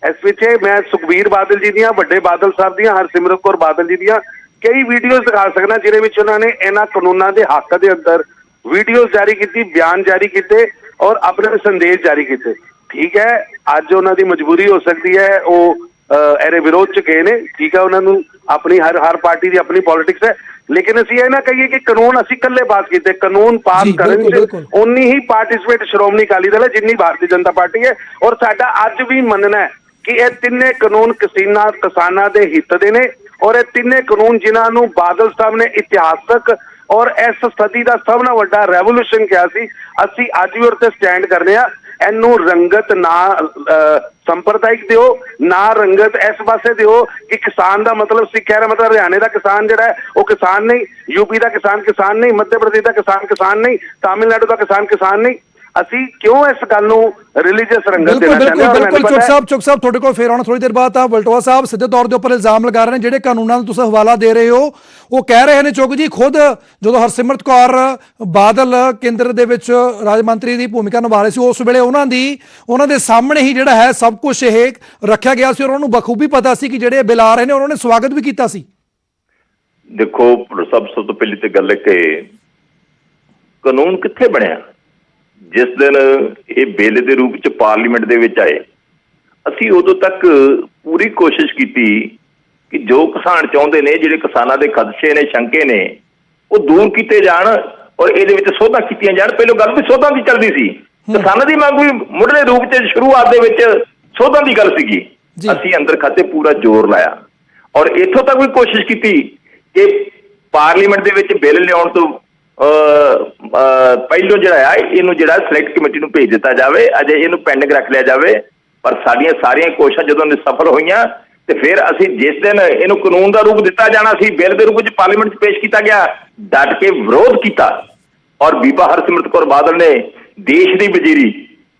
ਇਸ ਵਿੱਚ ਮੈਂ ਸੁਖਬੀਰ ਬਾਦਲ ਜੀ ਦੀਆਂ, ਵੱਡੇ ਬਾਦਲ ਸਾਹਿਬ ਦੀਆਂ, ਹਰਸਿਮਰਤ ਕੌਰ ਬਾਦਲ ਜੀ ਦੀਆਂ ਕਈ ਵੀਡੀਓਜ਼ ਦਿਖਾ ਸਕਦਾ ਜਿਹਦੇ ਵਿੱਚ ਉਹਨਾਂ ਨੇ ਇਹਨਾਂ ਕਾਨੂੰਨਾਂ ਦੇ ਹੱਕ ਦੇ ਅੰਦਰ ਵੀਡੀਓਜ਼ ਜਾਰੀ ਕੀਤੀ, ਬਿਆਨ ਜਾਰੀ ਕੀਤੇ ਔਰ ਆਪਣੇ ਸੰਦੇਸ਼ ਜਾਰੀ ਕੀਤੇ। ਠੀਕ ਹੈ, ਅੱਜ ਉਹਨਾਂ ਦੀ ਮਜਬੂਰੀ ਹੋ ਸਕਦੀ ਹੈ, ਉਹ ਇਹਦੇ ਵਿਰੋਧ 'ਚ ਗਏ ਨੇ, ਠੀਕ ਹੈ, ਉਹਨਾਂ ਨੂੰ ਆਪਣੀ ਹਰ ਪਾਰਟੀ ਦੀ ਆਪਣੀ ਪੋਲਿਟਿਕਸ ਹੈ। ਲੇਕਿਨ ਅਸੀਂ ਇਹ ਨਾ ਕਹੀਏ ਕਿ ਕਾਨੂੰਨ ਅਸੀਂ ਇਕੱਲੇ ਪਾਸ ਕੀਤੇ। ਕਾਨੂੰਨ ਪਾਸ ਕਰਨ 'ਚ ਉਨੀ ਹੀ ਪਾਰਟਿਸਿਪੇਟ ਸ਼੍ਰੋਮਣੀ ਅਕਾਲੀ ਦਲ ਹੈ ਜਿੰਨੀ ਭਾਰਤੀ ਜਨਤਾ ਪਾਰਟੀ ਹੈ। ਔਰ ਸਾਡਾ ਅੱਜ ਵੀ ਮੰਨਣਾ ਹੈ ਕਿ ਇਹ ਤਿੰਨੇ ਕਾਨੂੰਨ ਕਿਸਾਨਾਂ ਦੇ ਹਿੱਤ ਦੇ ਨੇ, ਔਰ ਇਹ ਤਿੰਨੇ ਕਾਨੂੰਨ ਜਿਨ੍ਹਾਂ ਨੂੰ ਬਾਦਲ ਸਾਹਿਬ ਨੇ ਇਤਿਹਾਸਕ ਔਰ ਇਸ ਸਦੀ ਦਾ ਸਭ ਨਾਲੋਂ ਵੱਡਾ ਰੈਵੋਲੂਸ਼ਨ ਕਿਹਾ ਸੀ, ਅਸੀਂ ਅੱਜ ਵੀ ਉਹਦੇ ਤੇ ਸਟੈਂਡ ਕਰਦੇ ਹਾਂ। ਇਹਨੂੰ ਰੰਗਤ ਨਾ ਸੰਪਰਦਾਇਕ ਦਿਓ, ਨਾ ਰੰਗਤ ਇਸ ਪਾਸੇ ਦਿਓ ਕਿ ਕਿਸਾਨ ਦਾ ਮਤਲਬ ਸਿੱਖਿਆ ਦਾ ਮਤਲਬ ਹਰਿਆਣੇ ਦਾ ਕਿਸਾਨ ਜਿਹੜਾ ਹੈ ਉਹ ਕਿਸਾਨ ਨਹੀਂ, ਯੂਪੀ ਦਾ ਕਿਸਾਨ ਨਹੀਂ, ਮੱਧ ਪ੍ਰਦੇਸ਼ ਦਾ ਕਿਸਾਨ ਨਹੀਂ, ਤਾਮਿਲਨਾਡੂ ਦਾ ਕਿਸਾਨ ਨਹੀਂ। ਅਸੀਂ ਕਿਉਂ ਇਸ ਗੱਲ ਨੂੰ ਰਿਲੀਜੀਅਸ ਰੰਗਤ ਦੇਣਾ ਚਾਹੁੰਦੇ ਹਾਂ? ਬਿਲਕੁਲ ਚੁੱਕ ਸਾਹਿਬ ਤੁਹਾਡੇ ਕੋਲ ਫੇਰ ਆਉਣਾ ਥੋੜੀ ਦੇਰ ਬਾਅਦ। ਤਾਂ ਵਲਟੋਆ ਸਾਹਿਬ ਸਿੱਧੇ ਤੌਰ ਦੇ ਉੱਪਰ ਇਲਜ਼ਾਮ ਲਗਾ ਰਹੇ ਨੇ, ਜਿਹੜੇ ਕਾਨੂੰਨਾਂ ਨੂੰ ਤੁਸੀਂ ਹਵਾਲਾ ਦੇ ਰਹੇ ਹੋ, ਉਹ ਕਹਿ ਰਹੇ ਨੇ ਚੁੱਕ ਜੀ ਖੁਦ ਜਦੋਂ ਹਰਸਿਮਰਤ ਕੌਰ ਬਾਦਲ ਕੇਂਦਰ ਦੇ ਵਿੱਚ ਰਾਜ ਮੰਤਰੀ ਦੀ ਭੂਮਿਕਾ ਨਿਭਾ ਰਹੇ ਸੀ, ਉਸ ਵੇਲੇ ਉਹਨਾਂ ਦੇ ਸਾਹਮਣੇ ਹੀ ਜਿਹੜਾ ਹੈ ਸਭ ਕੁਝ ਇਹ ਰੱਖਿਆ ਗਿਆ ਸੀ, ਔਰ ਉਹਨਾਂ ਨੂੰ ਬਖੂਬੀ ਪਤਾ ਸੀ ਕਿ ਜਿਹੜੇ ਬਿੱਲ ਆ ਰਹੇ ਨੇ ਉਹਨਾਂ ਨੇ ਸਵਾਗਤ ਵੀ ਕੀਤਾ ਸੀ। ਦੇਖੋ, ਸਭ ਤੋਂ ਪਹਿਲੀ ਤੇ ਗੱਲ ਹੈ ਕਿ ਕਾਨੂੰਨ ਕਿੱਥੇ ਬਣਿਆ? ਜਿਸ ਦਿਨ ਇਹ ਬਿੱਲ ਦੇ ਰੂਪ 'ਚ ਪਾਰਲੀਮੈਂਟ ਦੇ ਵਿੱਚ ਆਏ, ਅਸੀਂ ਉਦੋਂ ਤੱਕ ਪੂਰੀ ਕੋਸ਼ਿਸ਼ ਕੀਤੀ ਕਿ ਜੋ ਕਿਸਾਨ ਚਾਹੁੰਦੇ ਨੇ, ਜਿਹੜੇ ਕਿਸਾਨਾਂ ਦੇ ਖਦਸ਼ੇ ਨੇ, ਸ਼ੰਕੇ ਨੇ, ਉਹ ਦੂਰ ਕੀਤੇ ਜਾਣ ਔਰ ਇਹਦੇ ਵਿੱਚ ਸੋਧਾਂ ਕੀਤੀਆਂ ਜਾਣ। ਪਹਿਲਾਂ ਗੱਲ ਵੀ ਸੋਧਾਂ ਦੀ ਚੱਲਦੀ ਸੀ, ਕਿਸਾਨਾਂ ਦੀ ਮੰਗ ਵੀ ਮੁੱਢਲੇ ਰੂਪ 'ਚ ਸ਼ੁਰੂਆਤ ਦੇ ਵਿੱਚ ਸੋਧਾਂ ਦੀ ਗੱਲ ਸੀਗੀ। ਅਸੀਂ ਅੰਦਰ ਖਾਤੇ ਪੂਰਾ ਜ਼ੋਰ ਲਾਇਆ ਔਰ ਇੱਥੋਂ ਤੱਕ ਵੀ ਕੋਸ਼ਿਸ਼ ਕੀਤੀ ਕਿ ਪਾਰਲੀਮੈਂਟ ਦੇ ਵਿੱਚ ਬਿੱਲ ਲਿਆਉਣ ਤੋਂ ਪਹਿਲੋਂ ਜਿਹੜਾ ਆ ਇਹਨੂੰ ਜਿਹੜਾ ਸਿਲੈਕਟ ਕਮੇਟੀ ਨੂੰ ਭੇਜ ਦਿੱਤਾ ਜਾਵੇ, ਅਜੇ ਇਹਨੂੰ ਪੈਂਡਿੰਗ ਰੱਖ ਲਿਆ ਜਾਵੇ। ਪਰ ਸਾਡੀਆਂ ਸਾਰੀਆਂ ਕੋਸ਼ਿਸ਼ਾਂ ਜਦੋਂ ਨਿਸਫਲ ਹੋਈਆਂ ਤੇ ਫਿਰ ਅਸੀਂ ਜਿਸ ਦਿਨ ਇਹਨੂੰ ਕਾਨੂੰਨ ਦਾ ਰੂਪ ਦਿੱਤਾ ਜਾਣਾ ਸੀ, ਬਿੱਲ ਦੇ ਰੂਪ ਵਿੱਚ ਪਾਰਲੀਮੈਂਟ 'ਚ ਪੇਸ਼ ਕੀਤਾ ਗਿਆ, ਡਟ ਕੇ ਵਿਰੋਧ ਕੀਤਾ ਔਰ ਬੀਬਾ ਹਰਸਿਮਰਤ ਕੌਰ ਬਾਦਲ ਨੇ ਦੇਸ਼ ਦੀ ਵਜ਼ੀਰੀ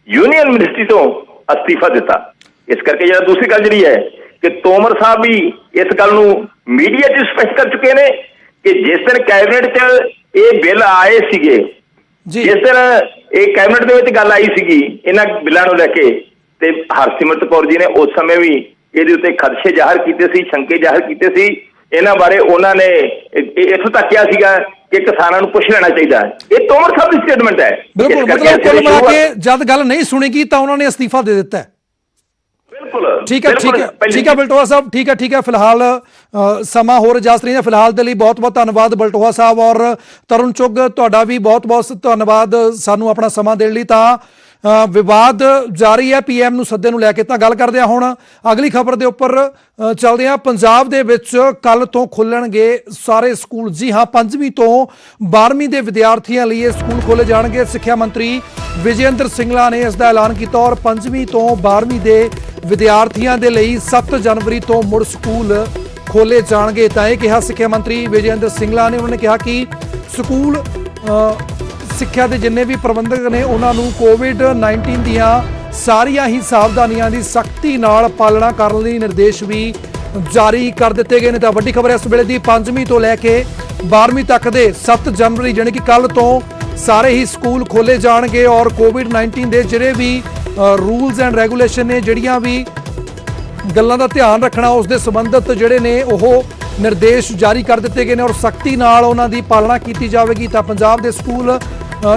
ਯੂਨੀਅਨ ਮਿਨਿਸਟਰੀ ਤੋਂ ਅਸਤੀਫਾ ਦਿੱਤਾ। ਇਸ ਕਰਕੇ ਜਿਹੜਾ ਦੂਸਰੀ ਗੱਲ ਜਿਹੜੀ ਹੈ ਕਿ ਤੋਮਰ ਸਾਹਿਬ ਵੀ ਇਸ ਗੱਲ ਨੂੰ ਮੀਡੀਆ 'ਚ ਸਪਸ਼ਟ ਕਰ ਚੁੱਕੇ ਨੇ ਕਿ ਜਿਸ ਦਿਨ ਕੈਬਨਿਟ 'ਚ ਇਹ ਬਿੱਲ ਆਏ ਸੀਗੇ, ਜਿਸ ਦਿਨ ਇਹ ਕੈਬਨਿਟ ਦੇ ਵਿੱਚ ਗੱਲ ਆਈ ਸੀਗੀ ਇਹਨਾਂ ਬਿੱਲਾਂ ਨੂੰ ਲੈ ਕੇ, ਤੇ ਹਰਸਿਮਰਤ ਕੌਰ ਜੀ ਨੇ ਉਸ ਸਮੇਂ ਵੀ ਇਹਦੇ ਉੱਤੇ ਖਦਸ਼ੇ ਜ਼ਾਹਰ ਕੀਤੇ ਸੀ, ਸ਼ੰਕੇ ਜ਼ਾਹਰ ਕੀਤੇ ਸੀ। ਇਹਨਾਂ ਬਾਰੇ ਉਹਨਾਂ ਨੇ ਇੱਥੋਂ ਤੱਕ ਕਿਹਾ ਸੀਗਾ ਕਿ ਕਿਸਾਨਾਂ ਨੂੰ ਪੁੱਛ ਲੈਣਾ ਚਾਹੀਦਾ ਹੈ। ਇਹ ਤੋਮਰ ਸਾਹਿਬ ਦੀ ਸਟੇਟਮੈਂਟ ਹੈ। ਬਿਲਕੁਲ, ਮਤਲਬ ਕੁੱਲ ਮਿਲਾ ਕੇ ਜਦ ਗੱਲ ਨਹੀਂ ਸੁਣੀਗੀ ਤਾਂ ਉਹਨਾਂ ਨੇ ਅਸਤੀਫਾ ਦੇ ਦਿੱਤਾ। ਬਿਲਕੁਲ ਠੀਕ ਹੈ ਬਲਟੋਹਾ ਸਾਹਿਬ, ਠੀਕ ਹੈ ਫਿਲਹਾਲ ਸਮਾਂ ਹੋਰ ਇਜਾਜ਼ਤ ਨਹੀਂ ਹੈ। ਫਿਲਹਾਲ ਦੇ ਲਈ ਬਹੁਤ ਬਹੁਤ ਧੰਨਵਾਦ ਬਲਟੋਹਾ ਸਾਹਿਬ ਔਰ ਤਰੁਣ ਚੁੱਗ, ਤੁਹਾਡਾ ਵੀ ਬਹੁਤ ਬਹੁਤ ਧੰਨਵਾਦ ਸਾਨੂੰ ਆਪਣਾ ਸਮਾਂ ਦੇਣ ਲਈ। ਤਾਂ ਵਿਵਾਦ ਜਾਰੀ ਹੈ ਪੀਐਮ ਨੂੰ ਸੱਦੇ ਨੂੰ ਲੈ ਕੇ। ਤਾਂ ਗੱਲ ਕਰਦੇ ਹਾਂ ਹੁਣ ਅਗਲੀ ਖਬਰ ਦੇ ਉੱਪਰ ਚੱਲਦੇ ਹਾਂ। ਪੰਜਾਬ ਦੇ ਵਿੱਚ ਕੱਲ ਤੋਂ ਖੁੱਲਣਗੇ ਸਾਰੇ ਸਕੂਲ। ਜੀ ਹਾਂ, 5ਵੀਂ ਤੋਂ 12ਵੀਂ ਦੇ ਵਿਦਿਆਰਥੀਆਂ ਲਈ ਇਹ ਸਕੂਲ ਖੋਲੇ ਜਾਣਗੇ। ਸਿੱਖਿਆ ਮੰਤਰੀ ਵਿਜੇ ਇੰਦਰ ਸਿੰਗਲਾ ਨੇ ਇਸ ਦਾ ਐਲਾਨ ਕੀਤਾ ਔਰ 5ਵੀਂ ਤੋਂ 12ਵੀਂ ਦੇ ਵਿਦਿਆਰਥੀਆਂ ਦੇ ਲਈ 7 ਜਨਵਰੀ ਤੋਂ ਮੁੜ ਸਕੂਲ ਖੋਲੇ ਜਾਣਗੇ। ਤਾਂ ਇਹ ਕਿਹਾ ਸਿੱਖਿਆ ਮੰਤਰੀ ਵਿਜੇ ਇੰਦਰ ਸਿੰਗਲਾ ਨੇ। ਉਹਨਾਂ ਨੇ ਕਿਹਾ ਕਿ ਸਕੂਲ ਸਿੱਖਿਆ ਦੇ ਜਿੰਨੇ ਵੀ ਪ੍ਰਬੰਧਕ ਨੇ ਉਹਨਾਂ ਨੂੰ ਕੋਵਿਡ-19 ਦੀਆਂ ਸਾਰੀਆਂ ਹੀ ਸਾਵਧਾਨੀਆਂ ਦੀ ਸਖਤੀ ਨਾਲ ਪਾਲਣਾ ਕਰਨ ਲਈ ਨਿਰਦੇਸ਼ ਵੀ ਜਾਰੀ ਕਰ ਦਿੱਤੇ ਗਏ ਨੇ। ਤਾਂ ਵੱਡੀ ਖਬਰ ਇਸ ਵੇਲੇ ਦੀ 5ਵੀਂ ਤੋਂ ਲੈ ਕੇ 12ਵੀਂ ਤੱਕ ਦੇ 7 ਜਨਵਰੀ ਜਾਣੀ ਕਿ ਕੱਲ ਤੋਂ ਸਾਰੇ ਹੀ ਸਕੂਲ ਖੋਲੇ ਜਾਣਗੇ ਔਰ ਕੋਵਿਡ-19 ਦੇ ਜਿਹੜੇ ਵੀ ਰੂਲਸ ਐਂਡ ਰੈਗੂਲੇਸ਼ਨ ਨੇ, ਜਿਹੜੀਆਂ ਵੀ ਗੱਲਾਂ ਦਾ ਧਿਆਨ ਰੱਖਣਾ ਉਸ ਦੇ ਸੰਬੰਧਿਤ ਜਿਹੜੇ ਨੇ ਉਹ ਨਿਰਦੇਸ਼ ਜਾਰੀ ਕਰ ਦਿੱਤੇ ਗਏ ਨੇ ਔਰ ਸਖਤੀ ਨਾਲ ਉਹਨਾਂ ਦੀ ਪਾਲਣਾ ਕੀਤੀ ਜਾਵੇਗੀ। ਤਾਂ ਪੰਜਾਬ ਦੇ ਸਕੂਲ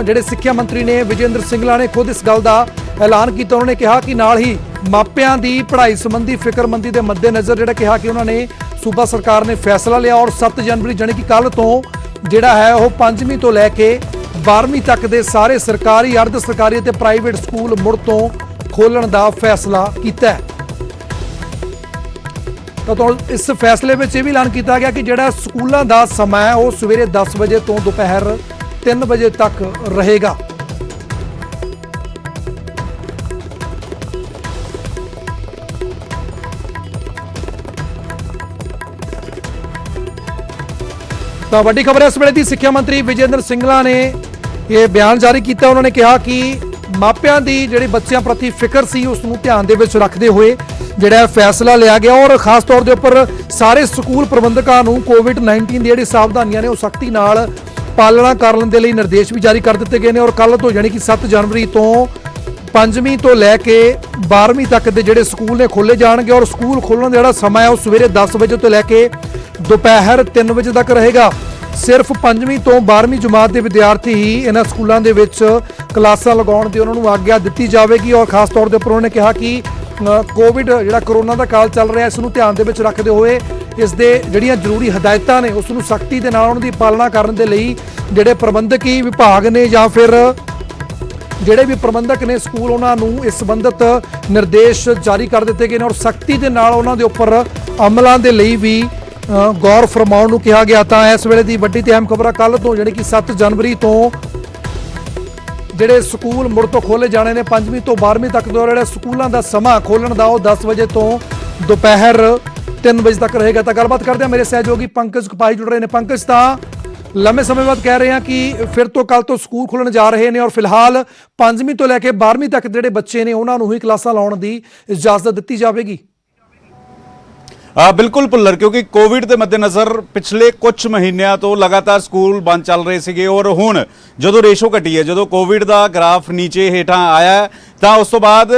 ਜਿਹੜੇ ਸਿੱਖਿਆ ਮੰਤਰੀ ਨੇ ਵਿਜੇ ਇੰਦਰ ਸਿੰਗਲਾ ਨੇ ਖੁਦ ਇਸ ਗੱਲ ਦਾ ਐਲਾਨ ਕੀਤਾ। ਉਹਨਾਂ ਨੇ ਕਿਹਾ ਕਿ ਨਾਲ ਹੀ ਮਾਪਿਆਂ ਦੀ ਪੜ੍ਹਾਈ ਸੰਬੰਧੀ ਫਿਕਰਮੰਦੀ ਦੇ ਮੱਦੇਨਜ਼ਰ ਜਿਹੜਾ ਕਿਹਾ ਕਿ ਉਹਨਾਂ ਨੇ ਸੂਬਾ ਸਰਕਾਰ ਨੇ ਫੈਸਲਾ ਲਿਆ ਔਰ 7 ਜਨਵਰੀ ਜਾਣੀ ਕਿ ਕੱਲ ਤੋਂ ਜਿਹੜਾ ਹੈ ਉਹ 5ਵੀਂ ਤੋਂ ਲੈ ਕੇ 12ਵੀਂ ਤੱਕ ਦੇ ਸਾਰੇ ਸਰਕਾਰੀ, ਅਰਧ ਸਰਕਾਰੀ ਅਤੇ ਪ੍ਰਾਈਵੇਟ ਸਕੂਲ ਮੁੜ ਤੋਂ ਖੋਲ੍ਹਣ ਦਾ ਫੈਸਲਾ ਕੀਤਾ ਹੈ। ਤਾਂ ਇਸ ਫੈਸਲੇ ਵਿੱਚ ਇਹ ਵੀ ਐਲਾਨ ਕੀਤਾ ਗਿਆ ਕਿ ਜਿਹੜਾ ਸਕੂਲਾਂ ਦਾ ਸਮਾਂ ਹੈ ਉਹ ਸਵੇਰੇ 10 ਵਜੇ ਤੋਂ ਦੁਪਹਿਰ 3 ਵਜੇ ਤੱਕ ਰਹੇਗਾ। ਤਾਂ ਵੱਡੀ ਖਬਰ ਇਸ ਵੇਲੇ ਦੀ ਸਿੱਖਿਆ ਮੰਤਰੀ ਵਿਜੇ ਇੰਦਰ ਸਿੰਗਲਾ ਨੇ ਇਹ ਬਿਆਨ ਜਾਰੀ ਕੀਤਾ। ਉਹਨਾਂ ਨੇ ਕਿਹਾ ਕਿ ਮਾਪਿਆਂ ਦੀ ਜਿਹੜੀ ਬੱਚਿਆਂ ਪ੍ਰਤੀ ਫਿਕਰ ਸੀ ਉਸ ਨੂੰ ਧਿਆਨ ਦੇ ਵਿੱਚ ਰੱਖਦੇ ਹੋਏ ਜਿਹੜਾ ਫੈਸਲਾ ਲਿਆ ਗਿਆ ਔਰ ਖਾਸ ਤੌਰ ਦੇ ਉੱਪਰ ਸਾਰੇ ਸਕੂਲ ਪ੍ਰਬੰਧਕਾਂ ਨੂੰ ਕੋਵਿਡ-19 ਦੀ ਜਿਹੜੀ ਸਾਵਧਾਨੀਆਂ ਨੇ ਉਹ ਸਖਤੀ ਨਾਲ ਪਾਲਣਾ ਕਰਨ ਦੇ ਲਈ ਨਿਰਦੇਸ਼ ਵੀ ਜਾਰੀ ਕਰ ਦਿੱਤੇ ਗਏ ਨੇ ਔਰ ਕੱਲ ਤੋਂ ਯਾਨੀ ਕਿ 7 ਜਨਵਰੀ ਤੋਂ 5ਵੀਂ ਤੋਂ ਲੈ ਕੇ 12ਵੀਂ ਤੱਕ ਦੇ ਜਿਹੜੇ ਸਕੂਲ ਨੇ ਖੋਲੇ ਜਾਣਗੇ ਔਰ ਸਕੂਲ ਖੋਲ੍ਹਣ ਦਾ ਜਿਹੜਾ ਸਮਾਂ ਹੈ ਉਹ ਸਵੇਰੇ 10 ਵਜੇ ਤੋਂ ਲੈ ਕੇ ਦੁਪਹਿਰ 3 ਵਜੇ ਤੱਕ ਰਹੇਗਾ। ਸਿਰਫ 5ਵੀਂ ਤੋਂ 12ਵੀਂ ਜਮਾਤ ਦੇ ਵਿਦਿਆਰਥੀ ਹੀ ਇਹਨਾਂ ਸਕੂਲਾਂ ਦੇ ਵਿੱਚ ਕਲਾਸਾਂ ਲਗਾਉਣ ਦੀ ਉਹਨਾਂ ਨੂੰ ਆਗਿਆ ਦਿੱਤੀ ਜਾਵੇਗੀ ਔਰ ਖਾਸ ਤੌਰ ਦੇ ਉੱਪਰ ਉਹਨਾਂ ਨੇ ਕਿਹਾ ਕਿ ਕੋਵਿਡ ਜਿਹੜਾ ਕਰੋਨਾ ਦਾ ਕਾਲ ਚੱਲ ਰਿਹਾ ਇਸ ਨੂੰ ਧਿਆਨ ਦੇ ਵਿੱਚ ਰੱਖਦੇ ਹੋਏ ਇਸ ਦੇ ਜਿਹੜੀਆਂ ਜ਼ਰੂਰੀ ਹਦਾਇਤਾਂ ਨੇ ਉਸ ਨੂੰ ਸਖਤੀ ਦੇ ਨਾਲ ਉਹਨਾਂ ਦੀ ਪਾਲਣਾ ਕਰਨ ਦੇ ਲਈ ਜਿਹੜੇ ਪ੍ਰਬੰਧਕੀ ਵਿਭਾਗ ਨੇ ਜਾਂ ਫਿਰ ਜਿਹੜੇ ਵੀ ਪ੍ਰਬੰਧਕ ਨੇ ਸਕੂਲ ਉਹਨਾਂ ਨੂੰ ਇਸ ਸੰਬੰਧਿਤ ਨਿਰਦੇਸ਼ ਜਾਰੀ ਕਰ ਦਿੱਤੇ ਗਏ ਨੇ ਔਰ ਸਖਤੀ ਦੇ ਨਾਲ ਉਹਨਾਂ ਦੇ ਉੱਪਰ ਅਮਲਾਂ ਦੇ ਲਈ ਵੀ ਗੌਰ ਫਰਮਾਉਣ ਨੂੰ ਕਿਹਾ ਗਿਆ। ਤਾਂ ਇਸ ਵੇਲੇ ਦੀ ਵੱਡੀ ਤੇ ਅਹਿਮ ਖਬਰ ਕੱਲ ਤੋਂ ਜਿਹੜੀ ਕਿ 7 ਜਨਵਰੀ ਤੋਂ ਜਿਹੜੇ ਸਕੂਲ ਮੁੜ ਤੋਂ ਖੋਲੇ ਜਾਣੇ ਨੇ 5ਵੀਂ ਤੋਂ 12ਵੀਂ ਤੱਕ ਦੇ ਜਿਹੜੇ ਸਕੂਲਾਂ ਦਾ ਸਮਾਂ ਖੋਲਣ ਦਾ ਉਹ 10 ਵਜੇ ਤੋਂ ਦੁਪਹਿਰ 3 ਵਜੇ ਤੱਕ ਰਹੇਗਾ। ਤਾਂ ਗੱਲਬਾਤ ਕਰਦੇ ਹਾਂ ਮੇਰੇ ਸਹਿਯੋਗੀ ਪੰਕਜ ਕਪਾਈ ਜੁੜ ਰਹੇ ਨੇ। ਪੰਕਜ, ਤਾਂ ਲੰਮੇ ਸਮੇਂ ਬਾਅਦ ਕਹਿ ਰਹੇ ਹਾਂ ਕਿ ਫਿਰ ਤੋਂ ਕੱਲ ਤੋਂ ਸਕੂਲ ਖੁੱਲਣ ਜਾ ਰਹੇ ਨੇ ਔਰ ਫਿਲਹਾਲ 5ਵੀਂ ਤੋਂ ਲੈ ਕੇ 12ਵੀਂ ਤੱਕ ਜਿਹੜੇ ਬੱਚੇ ਨੇ ਉਹਨਾਂ ਨੂੰ ਹੀ ਕਲਾਸਾਂ ਲਾਉਣ ਦੀ ਇਜਾਜ਼ਤ ਦਿੱਤੀ ਜਾਵੇਗੀ। ਬਿਲਕੁਲ ਭੁੱਲਰ, ਕਿਉਂਕਿ ਕੋਵਿਡ ਦੇ ਮੱਦੇਨਜ਼ਰ ਪਿਛਲੇ ਕੁਝ ਮਹੀਨਿਆਂ ਤੋਂ ਲਗਾਤਾਰ ਸਕੂਲ ਬੰਦ ਚੱਲ ਰਹੇ ਸੀਗੇ ਔਰ ਹੁਣ ਜਦੋਂ ਰੇਸ਼ੋ ਘਟੀ ਹੈ, ਜਦੋਂ ਕੋਵਿਡ ਦਾ ਗ੍ਰਾਫ ਨੀਚੇ ਹੇਠਾਂ ਆਇਆ ਤਾਂ ਉਸ ਤੋਂ ਬਾਅਦ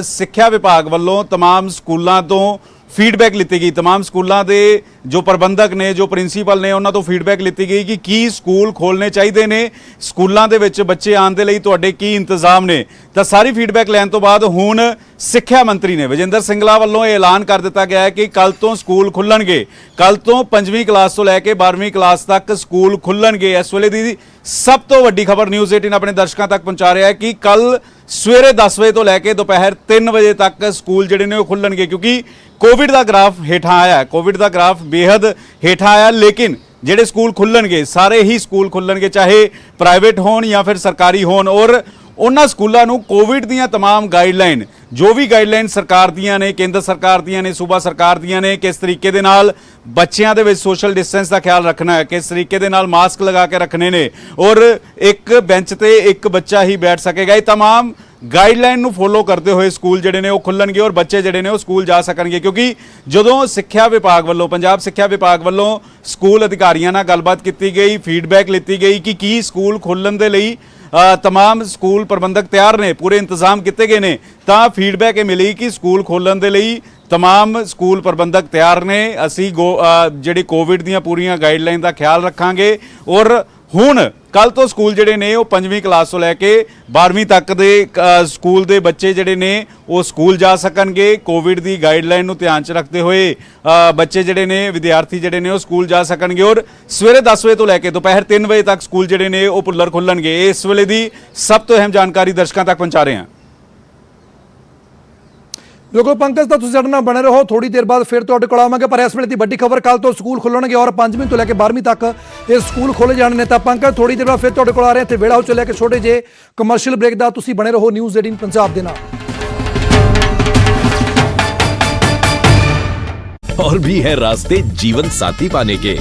ਸਿੱਖਿਆ ਵਿਭਾਗ ਵੱਲੋਂ तमाम ਸਕੂਲਾਂ ਤੋਂ ਫੀਡਬੈਕ ਲਿੱਤੀ ਗਈ। तमाम ਸਕੂਲਾਂ ਦੇ ਜੋ ਪ੍ਰਬੰਧਕ ਨੇ, ਜੋ ਪ੍ਰਿੰਸੀਪਲ ਨੇ, ਉਹਨਾਂ ਤੋਂ ਫੀਡਬੈਕ ਲਿੱਤੀ ਗਈ ਕਿ ਕੀ ਸਕੂਲ ਖੋਲ੍ਹਣੇ ਚਾਹੀਦੇ ਨੇ, ਸਕੂਲਾਂ ਦੇ ਵਿੱਚ ਬੱਚੇ ਆਉਣ ਦੇ ਲਈ ਤੁਹਾਡੇ ਕੀ ਇੰਤਜ਼ਾਮ ਨੇ। ਤਾਂ ਸਾਰੀ ਫੀਡਬੈਕ ਲੈਣ ਤੋਂ ਬਾਅਦ ਹੁਣ ਸਿੱਖਿਆ ਮੰਤਰੀ ਨੇ ਵਿਜੇ ਇੰਦਰ ਸਿੰਗਲਾ ਵੱਲੋਂ ਇਹ ਐਲਾਨ ਕਰ ਦਿੱਤਾ ਗਿਆ ਹੈ ਕਿ ਕੱਲ ਤੋਂ ਸਕੂਲ ਖੁੱਲਣਗੇ। ਕੱਲ ਤੋਂ 5ਵੀਂ ਕਲਾਸ ਤੋਂ ਲੈ ਕੇ 12ਵੀਂ ਕਲਾਸ ਤੱਕ ਸਕੂਲ ਖੁੱਲਣਗੇ। ਇਸ ਵੇਲੇ ਦੀ ਸਭ ਤੋਂ ਵੱਡੀ ਖਬਰ ਨਿਊਜ਼ 18 ਆਪਣੇ ਦਰਸ਼ਕਾਂ ਤੱਕ ਪਹੁੰਚਾ ਰਿਹਾ ਹੈ ਕਿ ਕੱਲ ਸਵੇਰੇ 10 ਵਜੇ ਤੋਂ ਲੈ ਕੇ ਦੁਪਹਿਰ 3 ਵਜੇ ਤੱਕ ਸਕੂਲ ਜਿਹੜੇ ਨੇ ਉਹ ਖੁੱਲਣਗੇ, ਕਿਉਂਕਿ ਕੋਵਿਡ ਦਾ ਗ੍ਰਾਫ ਹੇਠਾਂ ਆਇਆ। ਕੋਵਿਡ ਦਾ ਗ੍ਰਾਫ ਬੇहद ਹੇਠਾਂ ਆਇਆ, ਲੇਕਿਨ ਜਿਹੜੇ ਸਕੂਲ ਖੁੱਲਣਗੇ ਸਾਰੇ ਹੀ ਸਕੂਲ ਖੁੱਲਣਗੇ, ਚਾਹੇ ਪ੍ਰਾਈਵੇਟ ਹੋਣ ਜਾਂ ਫਿਰ ਸਰਕਾਰੀ ਹੋਣ। ਔਰ ਉਹਨਾਂ ਸਕੂਲਾਂ ਨੂੰ ਕੋਵਿਡ ਦੀਆਂ तमाम ਗਾਈਡਲਾਈਨ, ਜੋ ਵੀ ਗਾਈਡਲਾਈਨ ਸਰਕਾਰ ਦੀਆਂ ਨੇ, ਕੇਂਦਰ ਸਰਕਾਰ ਦੀਆਂ ਨੇ, ਸੂਬਾ ਸਰਕਾਰ ਦੀਆਂ ਨੇ, ਕਿਸ ਤਰੀਕੇ ਦੇ ਨਾਲ ਬੱਚਿਆਂ ਦੇ ਵਿੱਚ ਸੋਸ਼ਲ ਡਿਸਟੈਂਸ ਦਾ ਖਿਆਲ ਰੱਖਣਾ ਹੈ, ਕਿਸ ਤਰੀਕੇ ਦੇ ਨਾਲ ਮਾਸਕ ਲਗਾ ਕੇ ਰੱਖਣੇ ਨੇ ਔਰ ਇੱਕ ਬੈਂਚ ਤੇ ਇੱਕ ਬੱਚਾ ਹੀ ਬੈਠ ਸਕੇਗਾ, ਇਹ तमाम ਗਾਈਡਲਾਈਨ ਨੂੰ ਫੋਲੋ ਕਰਦੇ ਹੋਏ ਸਕੂਲ ਜਿਹੜੇ ਨੇ ਉਹ ਖੁੱਲਣਗੇ ਔਰ ਬੱਚੇ ਜਿਹੜੇ ਨੇ ਉਹ ਸਕੂਲ ਜਾ ਸਕਣਗੇ। ਕਿਉਂਕਿ ਜਦੋਂ ਸਿੱਖਿਆ ਵਿਭਾਗ ਵੱਲੋਂ, ਪੰਜਾਬ ਸਿੱਖਿਆ ਵਿਭਾਗ ਵੱਲੋਂ ਸਕੂਲ ਅਧਿਕਾਰੀਆਂ ਨਾਲ ਗੱਲਬਾਤ ਕੀਤੀ ਗਈ, ਫੀਡਬੈਕ ਲਿੱਤੀ ਗਈ ਕਿ ਕੀ ਸਕੂਲ ਖੋਲ੍ਹਣ ਦੇ ਲਈ तमाम ਸਕੂਲ ਪ੍ਰਬੰਧਕ ਤਿਆਰ ਨੇ, ਪੂਰੇ ਇੰਤਜ਼ਾਮ ਕੀਤੇ ਗਏ ਨੇ, ਤਾਂ ਫੀਡਬੈਕ ਇਹ ਮਿਲੀ ਕਿ ਸਕੂਲ ਖੋਲ੍ਹਣ ਦੇ ਲਈ तमाम ਸਕੂਲ ਪ੍ਰਬੰਧਕ ਤਿਆਰ ਨੇ। ਅਸੀਂ ਜਿਹੜੀ ਕੋਵਿਡ ਦੀਆਂ ਪੂਰੀਆਂ ਗਾਈਡਲਾਈਨ ਦਾ ਖਿਆਲ ਰੱਖਾਂਗੇ ਔਰ ਹੁਣ ਕੱਲ ਤੋਂ ਸਕੂਲ ਜਿਹੜੇ ਨੇ ਉਹ 5ਵੀਂ ਕਲਾਸ ਤੋਂ ਲੈ ਕੇ 12ਵੀਂ ਤੱਕ ਦੇ ਸਕੂਲ ਦੇ ਬੱਚੇ ਜਿਹੜੇ ਨੇ ਉਹ ਸਕੂਲ ਜਾ ਸਕਣਗੇ। ਕੋਵਿਡ ਦੀ ਗਾਈਡਲਾਈਨ ਨੂੰ ਧਿਆਨ 'ਚ ਰੱਖਦੇ ਹੋਏ ਬੱਚੇ ਜਿਹੜੇ ਨੇ ਵਿਦਿਆਰਥੀ ਜਿਹੜੇ ਨੇ ਉਹ ਸਕੂਲ ਜਾ ਸਕਣਗੇ ਔਰ ਸਵੇਰੇ 10 ਵਜੇ ਤੋਂ ਲੈ ਕੇ ਦੁਪਹਿਰ 3 ਵਜੇ ਤੱਕ ਸਕੂਲ ਜਿਹੜੇ ਨੇ ਉਹ ਪੁੱਲਰ ਖੁੱਲਣਗੇ। ਇਸ ਵੇਲੇ ਦੀ ਸਭ ਤੋਂ ਅਹਿਮ ਜਾਣਕਾਰੀ ਦਰਸ਼ਕਾਂ ਤੱਕ ਪਹੁੰਚਾ ਰਹੇ ਹਾਂ। ਬਿਲਕੁਲ ਪੰਕਜ, ਤਾਂ ਤੁਸੀਂ ਸਾਡੇ ਨਾਲ ਬਣੇ ਰਹੋ, ਥੋੜੀ ਦੇਰ ਬਾਅਦ ਫਿਰ ਤੁਹਾਡੇ ਕੋਲ ਆਵਾਂਗੇ। ਪਰ ਇਸ ਵੇਲੇ ਦੀ ਵੱਡੀ ਖਬਰ, ਕੱਲ ਤੋਂ ਸਕੂਲ ਖੁੱਲਣਗੇ ਔਰ 5ਵੀਂ ਤੋਂ ਲੈ ਕੇ 12ਵੀਂ ਤੱਕ ਇਹ ਸਕੂਲ ਖੋਲੇ ਜਾਣੇ ਨੇ। ਤਾਂ ਪੰਕਜ, ਥੋੜੀ ਦੇਰ ਬਾਅਦ ਫਿਰ ਤੁਹਾਡੇ ਕੋਲ ਆ ਰਹੇ ਹਾਂ। ਇੱਥੇ ਵੇੜਾ ਹੋ ਚੱਲਿਆ ਕਿ ਛੋਟੇ ਜਿਹੇ ਕਮਰਸ਼ੀਅਲ ਬ੍ਰੇਕ ਦਾ। ਤੁਸੀਂ ਬਣੇ ਰਹੋ ਨਿਊਜ਼ 18 ਪੰਜਾਬ ਦੇ ਨਾਲ। और भी है रास्ते जीवन साथी पाने के।